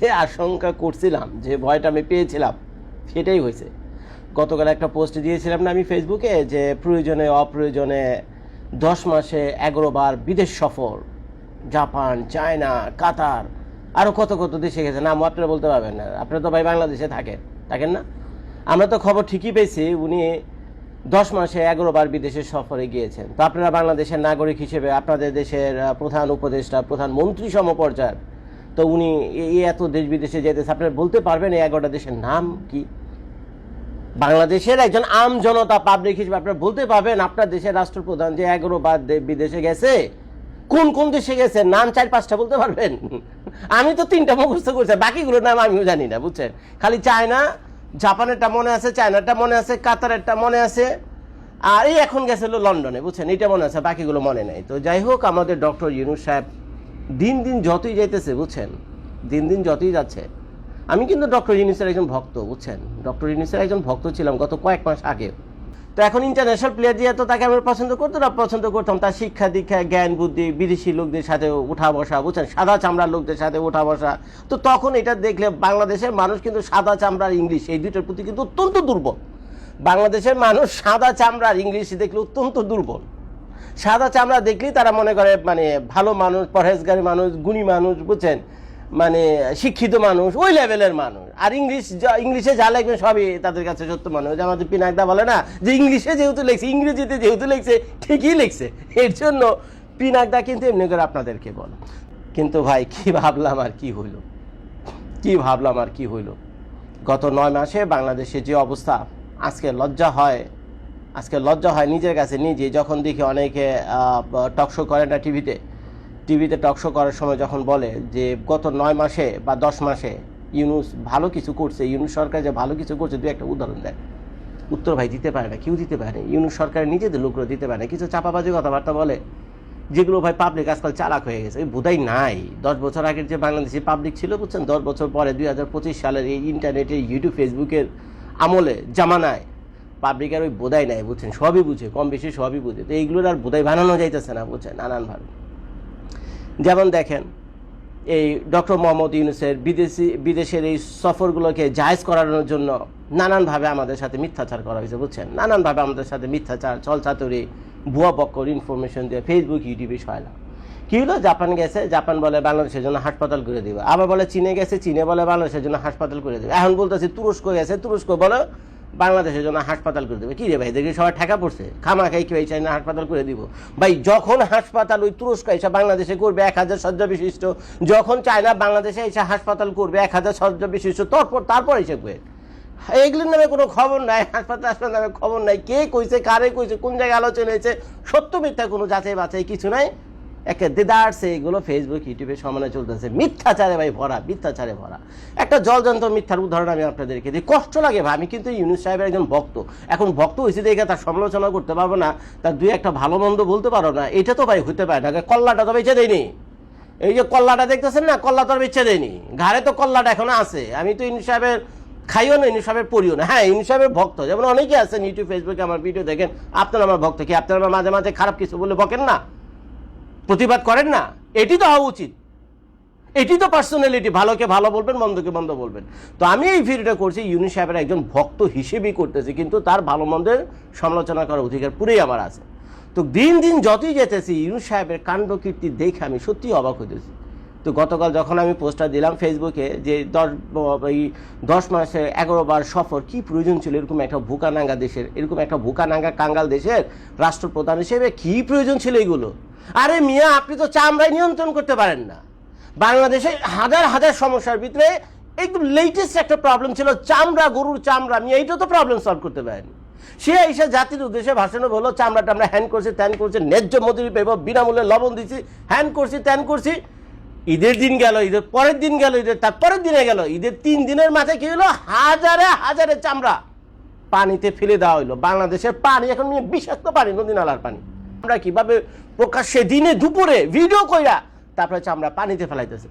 যে আশঙ্কা করছিলাম, যে ভয়টা আমি পেয়েছিলাম, সেটাই হয়েছে। গতকাল একটা পোস্ট দিয়েছিলাম না আমি ফেসবুকে, যে প্রয়োজনে অপ্রয়োজনে 10 মাসে 11 বার বিদেশ সফর, জাপান, চায়না, কাতার, আরও কত কত দেশে গেছে, নাম আপনারা বলতে পারবেন না, আপনারা তো ভাই বাংলাদেশে থাকেন না। আমরা তো খবর ঠিকই পেয়েছি উনি 10 মাসে 11 বার বিদেশে সফরে গিয়েছেন। তো আপনারা বাংলাদেশের নাগরিক হিসেবে, আপনাদের দেশের প্রধান উপদেষ্টা, প্রধানমন্ত্রী সমপর্যায়ের, তো উনি এত দেশ বিদেশে যেতেছে, আপনারা বলতে পারবেন এই 11টা দেশের নাম কি? বাংলাদেশের একজন আম জনতা পাবলিক হিসেবে আপনারা বলতে পারবেন আপনার দেশের রাষ্ট্রপ্রধান যে 11 বার বিদেশে গেছে, কোন কোন দেশে গেছে নাম 4-5টা বলতে পারবেন? আমি তো 3টা মুখস্থ করছি, বাকিগুলোর নাম আমিও জানি না, বুঝছেন। খালি চায়না, জাপানেরটা মনে আছে, চায়নাটা মনে আছে, কাতারেরটা মনে আছে, আর এই এখন গেছিল লন্ডনে, বুঝছেন, এইটা মনে আছে, বাকিগুলো মনে নেই। তো যাই হোক, আমাদের ডক্টর ইউনূস সাহেব দিন দিন যতই যাইতেছে, বুঝছেন, দিন দিন যতই যাচ্ছে, আমি কিন্তু ডক্টর ইউনূসের একজন ভক্ত, বুঝছেন, ডক্টর ইউনূসের একজন ভক্ত ছিলাম গত কয়েক মাস আগে। তো এখন ইন্টারন্যাশনাল প্লেয়ার দিয়ে তো তাকে আমি পছন্দ করতাম, তার শিক্ষা দীক্ষা, জ্ঞান বুদ্ধি, বিদেশি লোকদের সাথে উঠা বসা, বুঝছেন, সাদা চামড়ার লোকদের সাথে উঠা বসা। তো তখন এটা দেখলে বাংলাদেশের মানুষ কিন্তু সাদা চামড়ার ইংলিশ, এই দুইটার প্রতি কিন্তু অত্যন্ত দুর্বল। বাংলাদেশের মানুষ সাদা চামড়ার ইংলিশ দেখলে অত্যন্ত দুর্বল। সাদা চামড়া দেখলেই তারা মনে করে মানে ভালো মানুষ, পরহেজগারী মানুষ, গুণী মানুষ, বুঝছেন, মানে শিক্ষিত মানুষ, ওই লেভেলের মানুষ। আর ইংলিশে যা লাগবে সবই তাদের কাছে সত্য মানুষ। আমাদের পিনাকদা বলে না যে ইংলিশে যেহেতু লিখছে, ইংরেজিতে যেহেতু লিখছে, ঠিকই লিখছে। এর জন্য পিনাকদা কিন্তু এমনি করে আপনাদেরকে বলে। কিন্তু ভাই কি ভাবলাম আর কি হইল, গত 9 মাসে বাংলাদেশের যে অবস্থা, আজকে লজ্জা হয় নিজের কাছে নিজে, যখন দেখি অনেকে টকশো করে না টিভিতে টকশো করার সময় যখন বলে যে গত 9 মাসে বা 10 মাসে ইউনূস ভালো কিছু করছে, ইউনূস সরকার যে ভালো কিছু করছে, দু একটা উদাহরণ দেয়। উত্তর ভাই দিতে পারে না, কেউ দিতে পারে না। ইউনূস সরকারের নিজেদের লোকরা দিতে পারে না। কিছু চাপাবাজি কথাবার্তা বলে, যেগুলো ভাই পাবলিক আজকাল চালাক হয়ে গেছে। ওই বোধাই নাই 10 বছর আগের যে বাংলাদেশি পাবলিক ছিল, বুঝছেন, 10 বছর পরে 2025 সালের এই ইন্টারনেটের, ইউটিউব, ফেসবুকের আমলে, জামানায় পাবলিকের ওই বোধাই নাই, বুঝছেন, সবই বুঝে, কম বেশি সবই বুঝে। তো এইগুলোর আর বোধাই বানানো যাইতেছে না, বুঝছেন, নানানভাবে। যেমন দেখেন, এই ডক্টর মোহাম্মদ ইউনূসের বিদেশের এই সফরগুলোকে জায়েজ করানোর জন্য নানানভাবে আমাদের সাথে মিথ্যাচার করা হয়েছে, বুঝছেন, নানানভাবে আমাদের সাথে মিথ্যাচার, ছলচাতুরি, ভুয়া বক্কর ইনফরমেশন দিয়ে ফেসবুক, ইউটিউবে সয়লা। কী হলো, জাপান গেছে, জাপান বলে বাংলাদেশের জন্য হাসপাতাল করে দেবে। আবার বলে চীনে গেছে, চীনে বলে বাংলাদেশের জন্য হাসপাতাল করে দেবে। এখন বলতেছি তুরস্ক গেছে, তুরস্ক বলে বাংলাদেশের জন্য হাসপাতাল করে দেবে। কি রে ভাই, দেখি সবাই ঠেকা পড়ছে, খামাখাই কেউ চাই না হাসপাতাল করে দিব। ভাই যখন হাসপাতাল ওই তুরস্ক এসে বাংলাদেশে করবে 1000 শয্যা বিশিষ্ট, যখন চায়না বাংলাদেশে এসে হাসপাতাল করবে 1000 শয্যা বিশিষ্ট, তারপর এসে কয়ে এগুলির নামে কোনো খবর নাই, হাসপাতাল নামে খবর নাই, কে কইছে, কারে কইছে, কোন জায়গায় আলোচনা হয়েছে, সত্য মিথ্যা কোনো যাচাই বাছাই কিছু নাই। একে দেদারছে এগুলো ফেসবুক, ইউটিউবে সমানে চলতেছে, মিথ্যাচারে ভাই ভরা, মিথ্যাচারে ভরা। একটা জলজন্ত মিথ্যার উদাহরণ আমি আপনাদেরকে দিই, কষ্ট লাগে ভাই। আমি কিন্তু ইউনূস সাহেবের একজন ভক্ত, এখন ভক্ত হয়েছে দেখে তার সমালোচনা করতে পারবো না, তার দুই একটা ভালো মন্দ বলতে পারো না, এটা তো ভাই হইতে পারে না। কল্লাটা তো বেঁচে দেয়নি, এই যে কল্লাটা দেখতেছেন না, কল্লা তো আর বেঁচে দেয়নি, ঘাড়ে তো কল্লাটা এখনো আছে। আমি তো ইউনূস সাহেবের খাইও না, ইউনূস সাহেবের পড়িও না। হ্যাঁ, ইউনূস সাহেবের ভক্ত যেমন অনেকে আছেন ইউটিউব, ফেসবুকে আমার ভিডিও দেখেন, আপনারা আমার ভক্ত, কি আপনারা মাঝে মাঝে খারাপ কিছু বলে বকেন না, প্রতিবাদ করেন না? এটি তো হওয়া উচিত, এটি তো পার্সোনালিটি, ভালোকে ভালো বলবেন, মন্দকে মন্দ বলবেন। তো আমি এই ভিডিওটা করছি ইউনূস সাহেবের একজন ভক্ত হিসেবেই করতেছি, কিন্তু তার ভালো মন্দের সমালোচনা করার অধিকার পুরোই আমার আছে। তো দিন দিন যতই যেতেছি ইউনূস সাহেবের কাণ্ড কীর্তি দেখে আমি সত্যি অবাক হইতেছি। তো গতকাল যখন আমি পোস্টটা দিলাম ফেসবুকে যে 10 মাসে 11 বার সফর, কি প্রয়োজন ছিল এরকম একটা ভুকানাঙ্গা দেশের, এরকম একটা ভুকানাঙ্গা কাঙ্গাল দেশের রাষ্ট্রপ্রধান হিসেবে কি প্রয়োজন ছিল এগুলো? আরে মিয়া, আপনি তো চামড়ায় নিয়ন্ত্রণ করতে পারেন না। বাংলাদেশে হাজার হাজার সমস্যার ভিতরে একদম লেটেস্ট একটা প্রবলেম ছিল চামড়া, গরুর চামড়া। মিয়া এইটা তো প্রবলেম সলভ করতে পারেন। সে এসে জাতির উদ্দেশ্যে ভাষণে বললো চামড়াটা আমরা হ্যান্ড করছি, ত্যান করছি, ন্যায্য মজুরি পেব, বিনামূল্যে লবণ দিচ্ছি, হ্যান্ড করছি, ত্যান করছি। ঈদের দিন গেল, ঈদের পরের দিন গেল, ঈদের তারপরের দিনে গেল, ঈদের 3 দিনের মাথায় কি হলো, হাজারে হাজারে চামড়া পানিতে ফেলে দেওয়া হইলো। বাংলাদেশের পানি এখন বিষাক্ত পানি, নদী নালার পানি। আমরা কিভাবে প্রকাশ্যে দিনে দুপুরে ভিডিও কইরা তারপরে চামড়া পানিতে ফেলাইতেছে,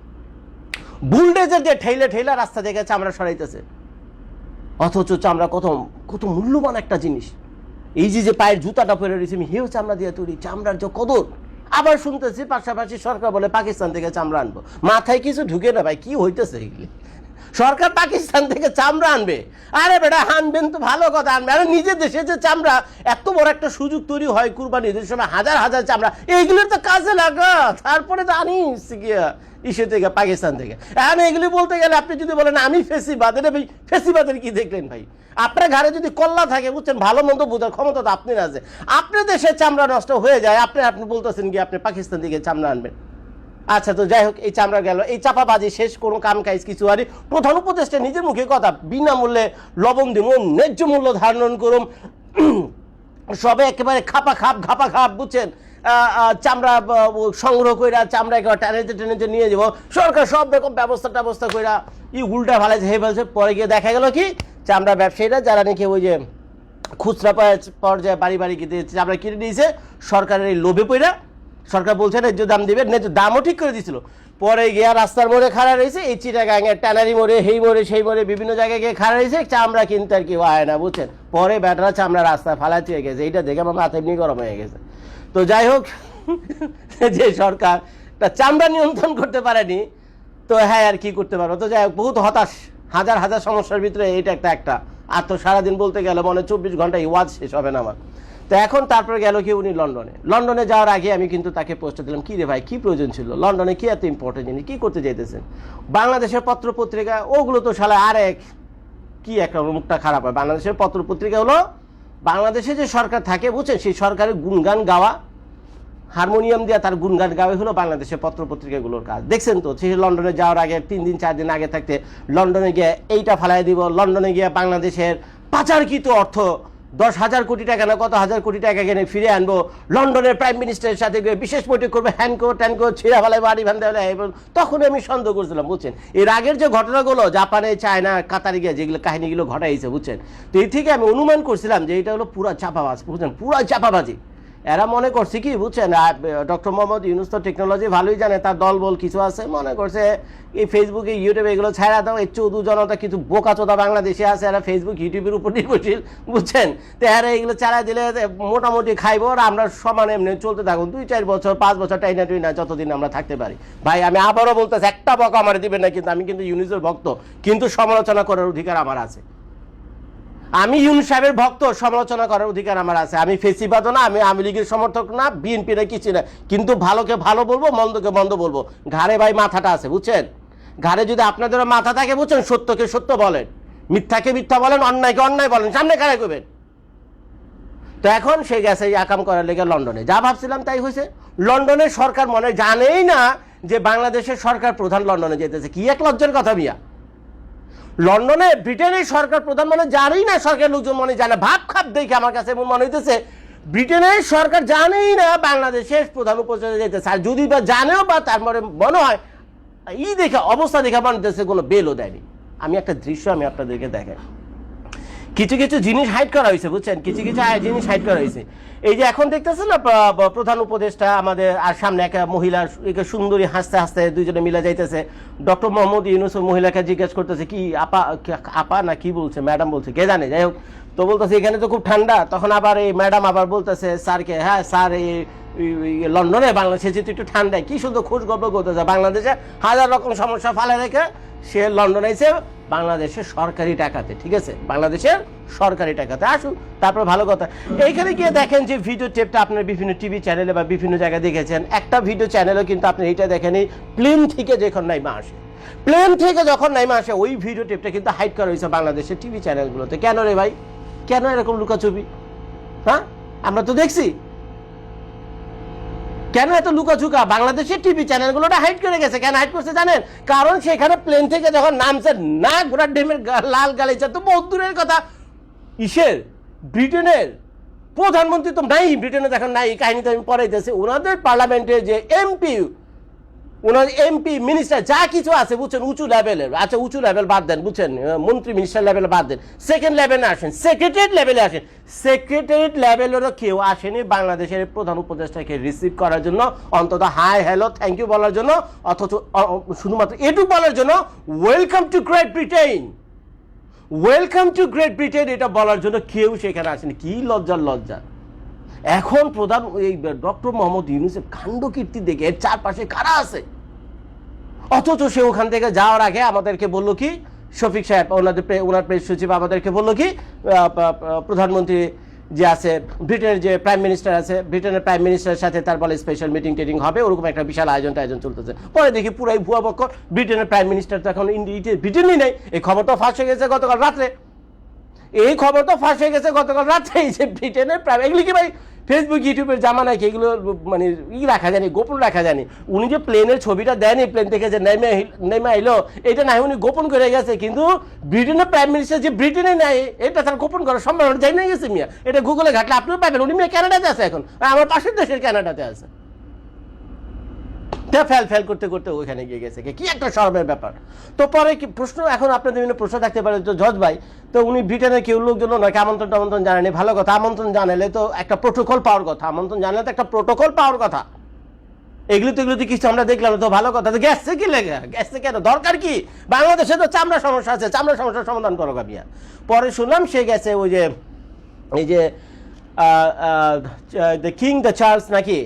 বুলডেজার দিয়ে ঠেলা ঠেলা রাস্তা থেকে চামড়া সরাইতেছে। অথচ চামড়া কত কত মূল্যবান একটা জিনিস। এই যে পায়ের জুতাটা পরে রয়েছে, আমি হেউ চামড়া দিয়ে তৈরি, চামড়ার যে কদর। আবার শুনতেছি পাশাপাশি সরকার বলে পাকিস্তান থেকে চামড়া আনবো। মাথায় কিছু ঢুকে না ভাই, কি হইতেছে এগুলি? সরকার পাকিস্তান থেকে চামড়া আনবে। আরে বেটা আনবেন তো ভালো কথা, আনবে। আরে নিজের দেশে যে চামড়া, এত বড় একটা সুযোগ তৈরি হয় কুরবানি ঈদের সময়, হাজার হাজার চামড়া, এইগুলোর তো কাজে লাগা, তারপরে তো আনিস গিয়া ইসে থেকে, পাকিস্তান থেকে। এখন এগুলি বলতে গেলে আপনি যদি বলেন আমি ফেসিবাদ, এটা ভাই ফেসিবাদের কি দেখলেন ভাই? আপনার ঘরে যদি কল্লা থাকে, বুঝছেন, ভালো মন্দ বোঝার ক্ষমতা তো আপনার আছে। আপনার দেশে চামড়া নষ্ট হয়ে যায়, আপনি বলতেছেন কি আপনি পাকিস্তান থেকে চামড়া আনবেন। আচ্ছা, তো যাই হোক, এই চামড়া গেল, এই চাপাবাজি শেষ, কোনো কাম কাজ কিছু আরে। প্রধান উপদেষ্টা নিজের মুখে কথা, বিনামূল্যে লবণ দিব, ন্যায্য মূল্য ধারণ করুন, সবে একেবারে খাপা খাপ, বুঝছেন, চামড়া সংগ্রহ কইরা চামড়া একেবারে টেনেতে নিয়ে যাবো, সরকার সব রকম ব্যবস্থা কইরা উল্টা ভালাইছে, হে বলছে। পরে গিয়ে দেখা গেল কি, চামড়া ব্যবসায়ীরা যারা নাকি ওই যে খুচরা পর্যায়ে বাড়ি কিনে চামড়া কিনে নিয়েছে, সরকারের এই লোভে পইরা, সরকার বলছে ন্যায্য দাম দিবে, ন্যায্য দামও ঠিক করে দিয়েছিল। পরে গিয়া রাস্তার মোড়ে খাড়া রয়েছে, এই চিটাগাঙের ট্যানারি মোড়ে, এই মোড়ে সেই মোড়ে বিভিন্ন জায়গায় গিয়ে খাড়া রয়েছে, চামড়া কিনতে আর কি হয় না, বুঝছেন। পরে ব্যাটারা চামড়া রাস্তায় ফালাতে হয়ে গেছে, এইটা দেখে আমার মাথা এমনি গরম হয়ে গেছে। তো যাই হোক, যে সরকার চামড়া নিয়ন্ত্রণ করতে পারেনি, তো হ্যাঁ আর কি করতে পারবো। তো যাই হোক, বহুত হতাশ, হাজার সমস্যার ভিতরে এইটা একটা। আর তো সারাদিন বলতে গেলে মনে 24 ঘন্টায় ওয়াজ শেষ হবে না আমার। তো এখন তারপরে গেল কি, উনি লন্ডনে যাওয়ার আগে আমি কিন্তু তাকে পোস্ট দিলাম, কি রে ভাই, কি প্রয়োজন ছিল লন্ডনে, কি এত ইম্পর্টেন্ট জিনিস, কি করতে চাইতেছেন? বাংলাদেশের পত্র পত্রিকা ওগুলো তো শালা আরেক কি একটা মুখটা খারাপ হয়। বাংলাদেশের পত্র পত্রিকা হলো বাংলাদেশে যে সরকার থাকে, বুঝছেন, সেই সরকারের গুণগান গাওয়া, হারমোনিয়াম দিয়ে তার গুণগান গাওয়াই হলো বাংলাদেশের পত্র পত্রিকাগুলোর কাজ। দেখছেন তো, সে লন্ডনে যাওয়ার আগে 3 দিন 4 দিন আগে থাকতে লন্ডনে গিয়ে এইটা ফালাই দিব, লন্ডনে গিয়ে বাংলাদেশের পাচারকৃত অর্থ 10,000 কোটি টাকা না কত হাজার কোটি টাকা কিনে ফিরে আনবো, লন্ডনের প্রাইম মিনিস্টারের সাথে গিয়ে বিশেষ বৈঠক করবে, ট্যানকো ছিঁড়া ফেলাই, বাড়ি ভান্ডা ফেলাই। তখন আমি সন্দেহ করছিলাম, বুঝছেন, এর আগের যে ঘটনাগুলো জাপানে, চায়না, কাতারে গিয়ে যেগুলো কাহিনীগুলো ঘটাইছে, বুঝছেন, তো এই থেকে আমি অনুমান করছিলাম যে এটা হলো পুরা চাপাবাজ, বুঝছেন, পুরা চাপাবাজি। এরা মনে করছে কি, বুঝছেন, ডক্টর মোহাম্মদ ইউনূস তো টেকনোলজি ভালোই জানে, তার দলবল কিছু আছে, মনে করছে এই ফেসবুকে ইউটিউবে এগুলো ছাড়া দাও, এই চৌধু জনতা কিছু বোকাচোদা বাংলাদেশে আছে, এরা ফেসবুক ইউটিউবের উপর নির্ভরশীল, বুঝছেন, তো এরা এগুলো চালা দিলে মোটামুটি খাইবো, আর আমরা সমান এমনি চলতে থাকুন 2-4 বছর 5 বছর টাইনা যতদিন আমরা থাকতে পারি। ভাই আমি আবারও বলতেছি, একটা বকা আমার দিবেন না, কিন্তু আমি কিন্তু ইউনূসের ভক্ত, কিন্তু সমালোচনা করার অধিকার আমার আছে। আমি ইউনূস সাহেবের ভক্ত, সমালোচনা করার অধিকার আমার আছে। আমি ফেসিবাদও না, আমি আওয়ামী লীগের সমর্থক না, বিএনপি না, কিছু না, কিন্তু ভালোকে ভালো বলবো, মন্দকে মন্দ বলবো। ঘাড়ে ভাই মাথাটা আছে, বুঝছেন, ঘাড়ে যদি আপনাদেরও মাথা থাকে, বুঝছেন, সত্যকে সত্য বলেন, মিথ্যাকে মিথ্যা বলেন, অন্যায়কে অন্যায় বলেন, সামনে কারে করবেন। তো এখন সে গেছে আকাম করার লেগে লন্ডনে, যা ভাবছিলাম তাই হয়েছে। লন্ডনের সরকার মনে জানেই না যে বাংলাদেশের সরকার প্রধান লন্ডনে যেতেছে, কি এক লজ্জার কথা মিয়া। লন্ডনে ব্রিটেনের সরকার প্রধান মনে জানেই না, সরকার লোকজন মনে জানে, ভাব খাপ দেখে আমার কাছে এমন মনে হইতেছে ব্রিটেনের সরকার জানেই না বাংলাদেশের প্রধান উপদেষ্টা যেতেছে। আর যদি বা জানেও, বা তার মনে হয় দেখে অবস্থা দেখে আমার দেশে কোনো বেলও দেয়নি। আমি একটা দৃশ্য আমি আপনাদেরকে দেখাই, কিছু জিনিস হাইড করা হয়েছে, বুঝছেন, কিছু জিনিস হাইড করা হয়েছে। এই যে এখন দেখতেছেন না, প্রধান উপদেষ্টা আমাদের, আর সামনে একটা মহিলা সুন্দরী হাসতে দুইজনে মিলে যাইতেছে। ডক্টর মোহাম্মদ ইউনূস মহিলাকে জিজ্ঞেস করতেছে, কি আপা না কি বলছে, ম্যাডাম বলছে, কে জানে, যাই হোক, তো বলতেছে এখানে তো খুব ঠান্ডা। তখন আবার এই ম্যাডাম আবার বলতেছে স্যারকে, হ্যাঁ স্যার, এই লন্ডনে বাংলাদেশে যেহেতু একটু ঠান্ডায়, কি সুন্দর খোঁজ গল্প করতেছে, বাংলাদেশে হাজার রকম সমস্যা ফালে রেখে সে লন্ডনে এসে বাংলাদেশের সরকারি টাকাতে, ঠিক আছে, বাংলাদেশের সরকারি টাকাতে আসুন, তারপর ভালো কথা। এইখানে গিয়ে দেখেন যে ভিডিও টেপটা আপনার বিভিন্ন টিভি চ্যানেলে বা বিভিন্ন জায়গায় দেখেছেন, একটা ভিডিও চ্যানেলও কিন্তু আপনি এইটা দেখেন, প্লেন থেকে যখন নাইমা আসে, প্লেন থেকে যখন নাইমা আসে, ওই ভিডিও টেপটা কিন্তু হাইড করা হয়েছে বাংলাদেশের টিভি চ্যানেলগুলোতে। কেন রে ভাই, কেন এরকম লুকাছবি? হ্যাঁ, আমরা তো দেখছি, কেন এত লুকাঝুকা? বাংলাদেশের টিভি চ্যানেলগুলোটা হাইড করে গেছে। কেন হাইড করছে জানেন? কারণ সেখানে প্লেন থেকে যখন নামছে, না ঘোড়ার ডিমের লাল গালিচা তো বহুত দূরের কথা, ইসের ব্রিটেনের প্রধানমন্ত্রী তো নাই, ব্রিটেনে দেখেন নাই, কাহিনীতে আমি পড়াইতেছি, ওনাদের পার্লামেন্টের যে এমপি, ওনার এমপি মিনিস্টার যা কিছু আছে, বুঝছেন, উঁচু লেভেলের, আচ্ছা উঁচু লেভেল বাদ দেন, বুঝছেন, মন্ত্রী মিনিস্টার লেভেলে বাদ দেন, সেকেন্ড লেভেলে আসেন, সেক্রেটারিয়েট লেভেলে আসেন, সেক্রেটারিয়েট লেভেলেরও কেউ আসেনি বাংলাদেশের প্রধান উপদেষ্টাকে রিসিভ করার জন্য, অন্তত হাই হ্যালো থ্যাংক ইউ বলার জন্য, অথচ শুধুমাত্র এটুকু বলার জন্য, welcome to great Britain, welcome to great Britain, এটা বলার জন্য কেউ সেখানে আসেনি। কি লজ্জা। এখন প্রধান এই ডক্টর মোহাম্মদ ইউনূসের কাণ্ড কীর্তি দেখে এর চারপাশে কারা আছে? অথচ সে ওখান থেকে যাওয়ার আগে আমাদেরকে বললো কি, শফিক সাহেব ওনার প্রেস সচিব আমাদেরকে বললো কি, প্রধানমন্ত্রী যে আছে, ব্রিটেনের যে প্রাইম মিনিস্টার আছে, ব্রিটেনের প্রাইম মিনিস্টারের সাথে তার বলে স্পেশাল মিটিং টিটিং হবে, ওরকম একটা বিশাল আয়োজন চলতেছে। পরে দেখি পুরাই ভুয়া বক্কর, ব্রিটেনের প্রাইম মিনিস্টার তো এখন ব্রিটেনই নেই। এই খবর তো ফাঁস হয়ে গেছে গতকাল রাত্রে, এই খবর তো ফাঁস হয়ে গেছে গতকাল রাত্রে যে ব্রিটেনের প্রাইম, এগুলি কি ভাই ফেসবুক ইউটিউবের জামানায় কি এগুলো মানে রাখা জানি, গোপন রাখা জানি? উনি যে প্লেনের ছবিটা দেয়নি, প্লেন থেকে যে নেমে আইলো, এটা নাই উনি গোপন করে গেছে, কিন্তু ব্রিটেনের প্রাইম মিনিস্টার যে ব্রিটেনে নেয় এটা তার গোপন করার সম্ভাবনা যাই না গেছে মিয়া। এটা গুগলে ঘাটলে আপনিও পাবেন। উনি মেয়ে ক্যানাডাতে আছে এখন, আমার পাশের দেশের ক্যানাডাতে আছে। ফেল করতে করতে ওইখানে গিয়ে গেছে, কি একটা শরমের ব্যাপার। তো পরে কি প্রশ্ন, এখন আপনাদের বিভিন্ন প্রশ্ন থাকতে পারে, তো জজ ভাই তো উনি ব্রিটেনের কেউ লোকজন নয়, আমন্ত্রণ জানেনি, ভালো কথা, আমন্ত্রণ জানালে তো একটা প্রোটোকল পাওয়ার কথা, আমন্ত্রণ জানালে তো একটা প্রোটোকল পাওয়ার কথা। এগুলো তো কিছু আমরা দেখলাম তো ভালো কথা, তো গেছে কি লেগে, গেছে কেন, দরকার কি? বাংলাদেশে তো চামড়া সমস্যা আছে, চামড়া সমস্যার সমাধান করো গাবিয়া। পরে শুনলাম সে গেছে ওই যে এই যে দ্য চার্লস নাকি,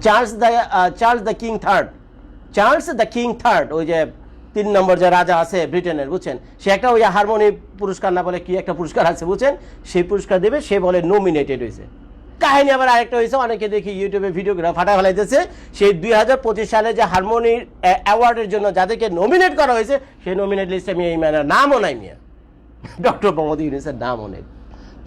চার্লস দ্য কিং থার্ড, ওই যে 3 নম্বর যে রাজা আছে ব্রিটেনের, বুঝছেন, সে একটা ওই হারমোনি পুরস্কার না বলে কি একটা পুরস্কার আছে, বুঝছেন, সেই পুরস্কার দেবে, সে বলে নমিনেটেড হয়েছে। কাহিনী আবার আরেকটা হয়েছে, অনেকে দেখি ইউটিউবে ভিডিওগুলো ফাটা ফেলাইতেছে, সেই 2025 সালে যে হারমোনি অ্যাওয়ার্ডের জন্য যাদেরকে নমিনেট করা হয়েছে, সেই নমিনেট লিস্টে আমি এই ম্যানের নামও নাই মিয়া, ডক্টর মোহাম্মদ ইউনূসের নামও নেই।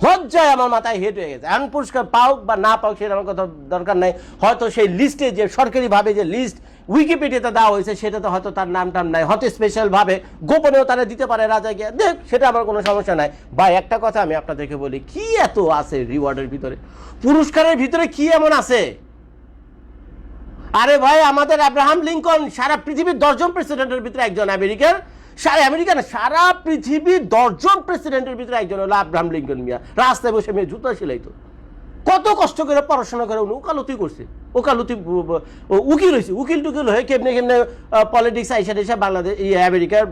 লজ্জায় আমার মাথায় হেট হয়ে গেছে। এখন পুরস্কার পাওক বা না পাওক সেটা আমার কথা দরকার নাই, হয়তো সেই লিস্টে যে সরকারিভাবে যে লিস্ট উইকিপিডিয়াতে দেওয়া হয়েছে সেটাতে হয়তো তার নাম টাম নাই, হয়তো স্পেশালভাবে গোপনেও তারা দিতে পারে রাজাকে, দেখ সেটা আমার কোনো সমস্যা নাই। বা একটা কথা আমি আপনাদেরকে বলি, কি এত আছে রিওয়ার্ডের ভিতরে, পুরস্কারের ভিতরে কি এমন আছে? আরে ভাই, আমাদের আব্রাহাম লিঙ্কন সারা পৃথিবীর 10 জন প্রেসিডেন্টের ভিতরে একজন, সারা পৃথিবীর 10 জন প্রেসিডেন্টের ভিতরে একজন হলো আব্রাহাম লিঙ্কন মিয়া। রাস্তায় বসে মেয়ে জুতা সেলাইতো, কত কষ্ট করে পড়াশোনা করে উনি ওকালতি করছে, উকিল হয়েছে, উকিল টুকিল হয়ে কেমনে পলিটিক্স আইসা বাংলাদেশ আমেরিকার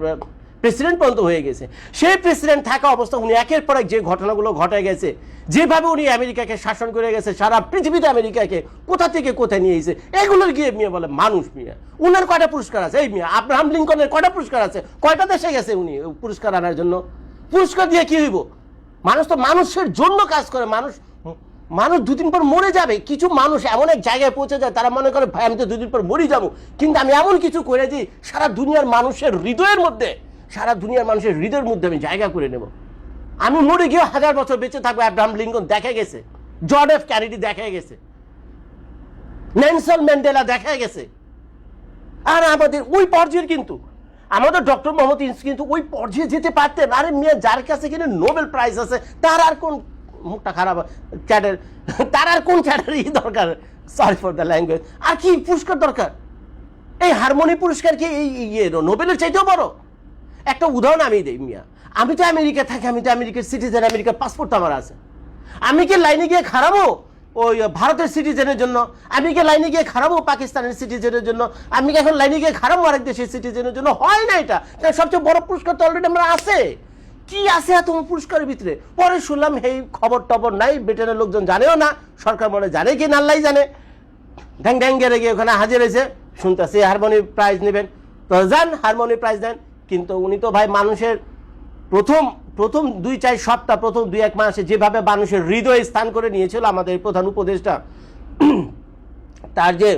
প্রেসিডেন্ট পর্যন্ত হয়ে গেছে। সেই প্রেসিডেন্ট থাকা অবস্থা উনি একের পর এক যে ঘটনাগুলো ঘটে গেছে, যেভাবে উনি আমেরিকাকে শাসন করে গেছে, সারা পৃথিবীতে আমেরিকাকে কোথা থেকে কোথায় নিয়ে এসেছে, এগুলোর গিয়ে মিয়া বলে মানুষ মিয়া। উনার কয়টা পুরস্কার আছে? এই মিয়া আব্রাহাম লিঙ্কনের কয়টা পুরস্কার আছে? কয়টা দেশে গেছে উনি পুরস্কার আনার জন্য? পুরস্কার দিয়ে কি হইব? মানুষ তো মানুষের জন্য কাজ করে, মানুষ 2 দিন পর মরে যাবে। কিছু মানুষ এমন এক জায়গায় পৌঁছে যায়, তারা মনে করে ভাই আমি তো 2 দিন পর মরে যাবো, কিন্তু আমি এমন কিছু করে দিই সারা দুনিয়ার মানুষের হৃদয়ের মধ্যে আমি জায়গা করে নেব। আমি মরে গিয়ে 1000 বছর বেঁচে থাকবো। আব্রাহাম লিঙ্কন দেখা গেছে, জন এফ ক্যানেডি দেখা গেছে, নেলসন ম্যান্ডেলা দেখা গেছে। আর আমাদের ওই পর্যায়ের কিন্তু আমাদের ডক্টর মোহাম্মদ ইউনূস কিন্তু ওই পর্যায়ে যেতে পারতেন। আরে মিয়া, যার কাছে কিনা নোবেল প্রাইজ আছে, তার আর কোন মুখটা খারাপ চ্যাটের, তার আর কোন চ্যাটেরই দরকার, সরি ফর দ্য ল্যাঙ্গুয়েজ, আর কি পুরস্কার দরকার? এই হারমোনি পুরস্কার কি এই নোবেলের চাইতেও বড়? একটা উদাহরণ আমি দিই মিয়া, আমি তো আমেরিকা থাকি, আমি তো আমেরিকার সিটিজেন, আমেরিকার পাসপোর্ট আমার আছে। আমি কি লাইনে গিয়ে খারাপও ওই ভারতের সিটিজেনের জন্য? আমি কি লাইনে গিয়ে খারাপও পাকিস্তানের সিটিজেনের জন্য? আমি কি এখন লাইনে গিয়ে খারাপও আরেক দেশের সিটিজেনের জন্য? হয় না এটা, কারণ সবচেয়ে বড় পুরস্কার তো অলরেডি আমরা আছে। কি আছে এত পুরস্কারের ভিতরে? পরে শুনলাম এই খবর টবর নাই, ব্রিটেনের লোকজন জানেও না, সরকার মনে জানে কি না আল্লাহ জানে, ঢ্যাং ঢ্যাং গেড়ে গিয়ে ওখানে হাজির হয়েছে, শুনতেছে হারমোনি প্রাইজ নেবেন, তো যান হারমোনি প্রাইজ দেন। কিন্তু উনি তো ভাই মানুষের প্রথম 2-4 সপ্তাহ, প্রথম 2-1 মাসে যেভাবে মানুষের হৃদয়ে স্থান করে নিয়েছিল আমাদের প্রধান উপদেষ্টা, তার যে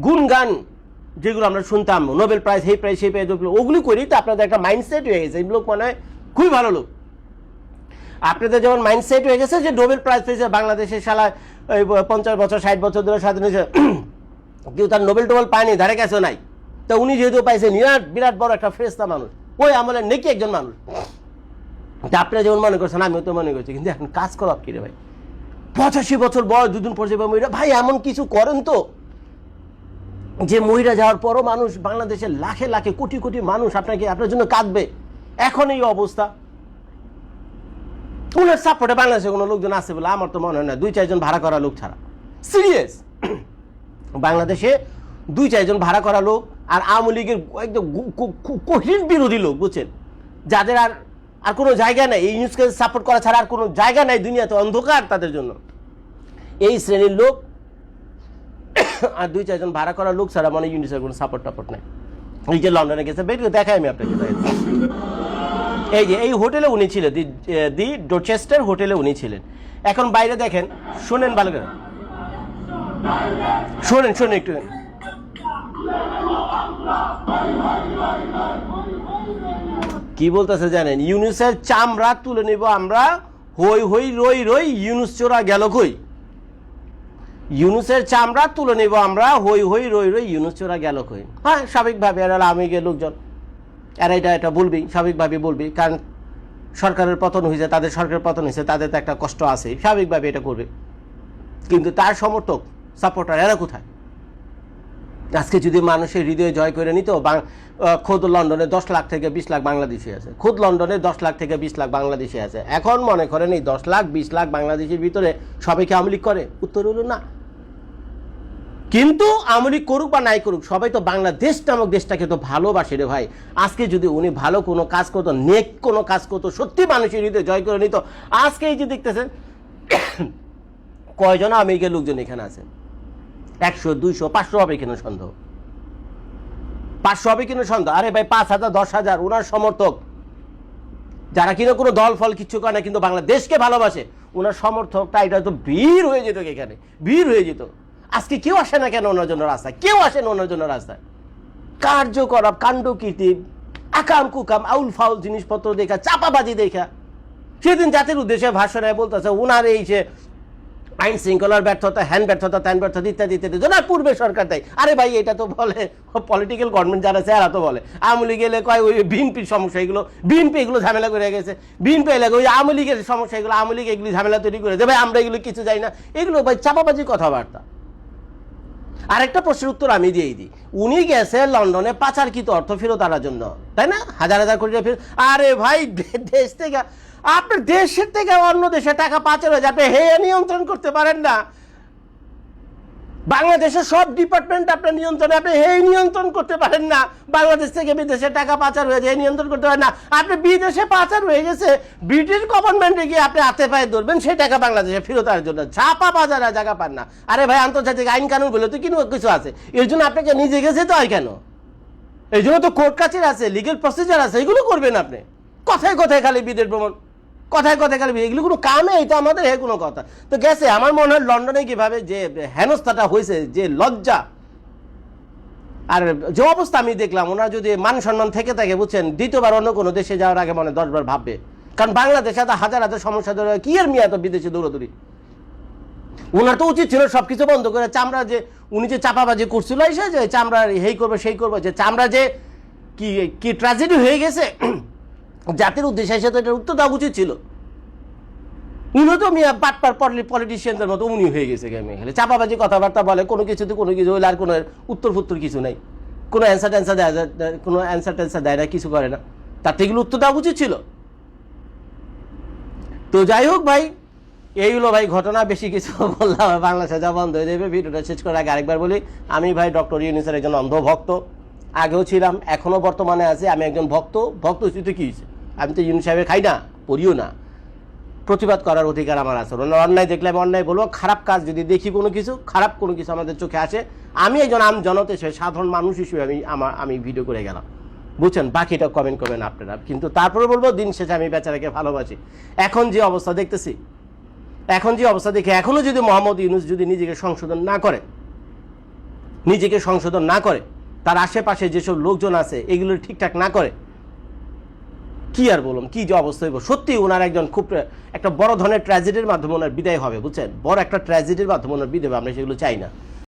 গুণগান যেগুলো আমরা শুনতাম, নোবেল প্রাইজ, এই প্রাইজ সেই প্রাইজ, ওগুলি করেই তো আপনাদের একটা মাইন্ডসেট হয়ে গেছে। এই লোক মনে হয় খুবই ভালো লোক। আপনাদের যেমন মাইন্ডসেট হয়ে গেছে যে নোবেল প্রাইজ পেয়েছে বাংলাদেশের শালা 50 বছর 60 বছর ধরে স্বাধীন হয়েছে, কেউ তার নোবেল টোবেল পায়নি, ধারে কাছেও নাই। তো উনি যেহেতু পাইছেন, বিরাট বড় একটা ফেরেশতা মানুষ, ওই আমলের নেকি একজন মানুষ। আপনারা যেমন মনে করছেন আমিও তো মনে করছি, কিন্তু এখন কাজ করা কি রে ভাই? 85 বছর বয়স, 2 দিন পর যাবে মহিলা। ভাই এমন কিছু করেন তো যে মহিলা যাওয়ার পরও মানুষ, বাংলাদেশের লাখে লাখে কোটি কোটি মানুষ আপনার জন্য কাঁদবে। এখন এই অবস্থা, উনার সাপোর্টে বাংলাদেশে কোনো লোকজন আছে বলে আমার তো মনে হয় না, 2-4 জন ভাড়া করা লোক ছাড়া। সিরিয়াস, বাংলাদেশে 2-4 জন ভাড়া করা লোক আর আওয়ামী লীগের একদম কঠিন বিরোধী লোক, বুঝছেন, যাদের আর কোনো জায়গা নেই, এই নিউজকে সাপোর্ট করা ছাড়া আর কোনো জায়গা নেই দুনিয়াতে, অন্ধকার তাদের জন্য। এই শ্রেণীর লোক আর 2-4 জন ভাড়া করা লোক ছাড়া মানে ইউনিসেফের কোনো সাপোর্ট টাপোর্ট নেই। এই যে লন্ডনে গেছে বের করে দেখাই আমি আপনাকে, এই যে এই হোটেলে উনি ছিলেন, দি ডোচেস্টার হোটেলে উনি ছিলেন। এখন বাইরে দেখেন, শোনেন ভালো করে, শোনেন একটু। কি বলতেছে জানেন? ইউনুসের চামড়া তুলে নিব আমরা, হই হই রই রই, ইউনুস চোরা গেল কই। ইউনুসের চামড়া তুলে নিব আমরা, হই হই রই রই, ইউনুস চোরা গেল কই। হ্যাঁ, স্বাভাবিকভাবে এরা আওয়ামী লোকজন, এরা এটা বলবি, স্বাভাবিকভাবে বলবি, কারণ সরকারের পতন হয়েছে, তাদের সরকারের পতন হয়েছে, তাদের তো একটা কষ্ট আছে, স্বাভাবিকভাবে এটা করবে। কিন্তু তার সমর্থক সাপোর্টার এরা কোথায়? আজকে যদি মানুষের হৃদয়ে জয় করে নিত, খোদ লন্ডনে 10 লাখ থেকে 20 লাখ বাংলাদেশি আছে, খোদ লন্ডনে 10 লাখ থেকে 20 লাখ বাংলাদেশি আছে। এখন মনে করেন এই 10 লাখ 20 লাখ বাংলাদেশের ভিতরে সবাইকে আওয়ামী লীগ করে? উত্তর হলো না। কিন্তু আওয়ামী লীগ করুক বা নাই করুক, সবাই তো বাংলাদেশ নামক দেশটাকে তো ভালোবাসে রে ভাই। আজকে যদি উনি ভালো কোনো কাজ করতো, নেক কোনো কাজ করতো, সত্যি মানুষের হৃদয়ে জয় করে নিত, আজকে এই যে দেখতেছেন কয়জন আমেরিকার লোকজন এখানে আছে, 100 200 500 হবে কিনা সন্দেহ, 500 হবে কিনা সন্দেহ। আরে ভাই 5000 10,000 ওনার সমর্থক যারা কিনা কোনো দল ফল কিচ্ছু করে না, কিন্তু বাংলাদেশকে ভালোবাসে, ওনার সমর্থকটা এটা তো ভিড় হয়ে যেত, এখানে ভিড় হয়ে যেত। আজকে কেউ আসে না কেন ওনার জন্য রাস্তায়? কেউ আসে না ওনার জন্য রাস্তায়। কার্যকলাপ, কাণ্ড কীর্তি, আকাম কুকাম, আউল ফাউল জিনিসপত্র দেখা, চাপাবাজি দেখা। সেদিন জাতির উদ্দেশ্যে ভাষণে বলতেছে ওনার এই যে আইন শৃঙ্খলার ব্যর্থতা, হ্যান ব্যর্থতা, ত্যান ব্যর্থতা ইত্যাদি ইত্যাদি, না পূর্বে সরকার দেয়। আরে ভাই এটা তো বলে পলিটিক্যাল গভর্নমেন্ট যারা আছে এরা তো বলে। আওয়ামী লীগ এলে কয় ওই বিএনপির সমস্যা, এগুলো বিএনপি এগুলো ঝামেলা করে গেছে, বিএনপি এলাকা ওই আওয়ামী লীগের সমস্যা, এগুলো আওয়ামী লীগ এগুলি ঝামেলা তৈরি করেছে। ভাই আমরা এগুলো কিছু যাই না, এগুলো ভাই চাপাবাজি কথাবার্তা। আরেকটা প্রশ্নের উত্তর আমি দিয়েই দিই। উনি গেছে লন্ডনে পাচারকৃত অর্থ ফেরত আনার জন্য, তাই না? হাজার হাজার কোটি টাকা ফেরত। আরে ভাই দেশ থেকে, আপনার দেশের থেকে অন্য দেশে টাকা পাচার হয়ে যায়, আপনি হে নিয়ন্ত্রণ করতে পারেন না। বাংলাদেশের সব ডিপার্টমেন্ট আপনার নিয়ন্ত্রণে, আপনি হে নিয়ন্ত্রণ করতে পারেন না। বাংলাদেশ থেকে বিদেশে টাকা পাচার হয়ে যায়, নিয়ন্ত্রণ করতে পারেন না। আপনি বিদেশে পাচার হয়ে গেছে, ব্রিটিশ গভর্নমেন্টে গিয়ে আপনি হাতে পায়ে ধরবেন সেই টাকা বাংলাদেশে ফেরত আনার জন্য। ছাপা বাজারে জায়গা পান না। আরে ভাই আন্তর্জাতিক আইন কানুন বলে তো কিছু আছে, এর জন্য আপনাকে নিজে গেছে তো হয় কেন? এই জন্য তো কোর্ট কাছারি আছে, লিগেল প্রসিজার আছে, এগুলো করবেন আপনি। কথায় কথায় খালি বিদেশ ভ্রমণ, কথায় কথায় খালি, এগুলো কোনো কামে, এই তো আমাদের হে কোনো কথা। তো গেছে, আমার মনে হয় লন্ডনে কিভাবে যে হেনস্থাটা হয়েছে, যে লজ্জা আর যে অবস্থা আমি দেখলাম, ওনার যদি মান সম্মান থেকে থাকে বুঝছেন, দ্বিতীয়বার অন্য কোনো দেশে যাওয়ার আগে মনে 10 বার ভাববে। কারণ বাংলাদেশে এত হাজার হাজার সমস্যা ধরে কি এর মিয়া তো বিদেশে দৌড়াদৌড়ি। ওনার তো উচিত ছিল সবকিছু বন্ধ করে, চামড়া যে উনি যে চাপাবাজি করছিল এসে যে চামড়া হেই করবে সেই করবে, যে চামড়া যে কি ট্র্যাজেডি হয়ে গেছে জাতির উদ্দেশ্যে, এসে তো এটার উত্তর দেওয়া উচিত ছিল। উনি তো মিয়া পাটপার পলিটিশিয়ানদের মতো উনি হয়ে গেছে, খেলে চাপাবাজি কথাবার্তা বলে, কোনো কিছুতে কোনো কিছু হইলে আর কোনো উত্তর ফুত্তর কিছু নাই, কোনো অ্যান্সার ট্যান্সার দেয়, কোনো অ্যান্সার ট্যান্সার দেয় না, কিছু করে না। তার থেকে উত্তর দেওয়া উচিত ছিল। তো যাই হোক ভাই, এইগুলো ভাই ঘটনা, বেশি কিছু বললাম বাংলাদেশে যা বন্ধ হয়ে যাবে। ভিডিওটা শেষ করার আগে আরেকবার বলি, আমি ভাই ডক্টর ইউনূসের একজন অন্ধভক্ত, আগেও ছিলাম, এখনো বর্তমানে আছি। আমি একজন ভক্ত হচ্ছি তো কি হয়েছে, আমি তো ইউনূস সাহেবের খাই না, পড়িও না। প্রতিবাদ করার অধিকার আমার আছে। অন্যায় দেখলে আমি অন্যায় বলবো, খারাপ কাজ যদি দেখি, কোনো কিছু খারাপ কোনো কিছু আমাদের চোখে আসে, আমি একজন জনতা হিসেবে, সাধারণ মানুষ হিসেবে আমি ভিডিও করে গেলাম, বুঝছেন। বাকিটা কমেন্ট করবেন আপনারা। কিন্তু তারপরে বলবো, দিন শেষে আমি বেচারাকে ভালোবাসি। এখন যে অবস্থা দেখতেছি, এখন যে অবস্থা দেখে, এখনো যদি মোহাম্মদ ইউনূস যদি নিজেকে সংশোধন না করে, তার আশেপাশে যেসব লোকজন আছে এগুলো ঠিকঠাক না করে, কি আর বলুন, কি যে অবস্থা হইব। সত্যি ওনার একজন খুব একটা বড় ধরনের ট্র্যাজেডির মাধ্যমে ওনার বিদায় হবে, বুঝছেন। বড় একটা ট্র্যাজেডির মাধ্যমে ওনার বিদায় হবে, আমরা সেগুলো চাই না।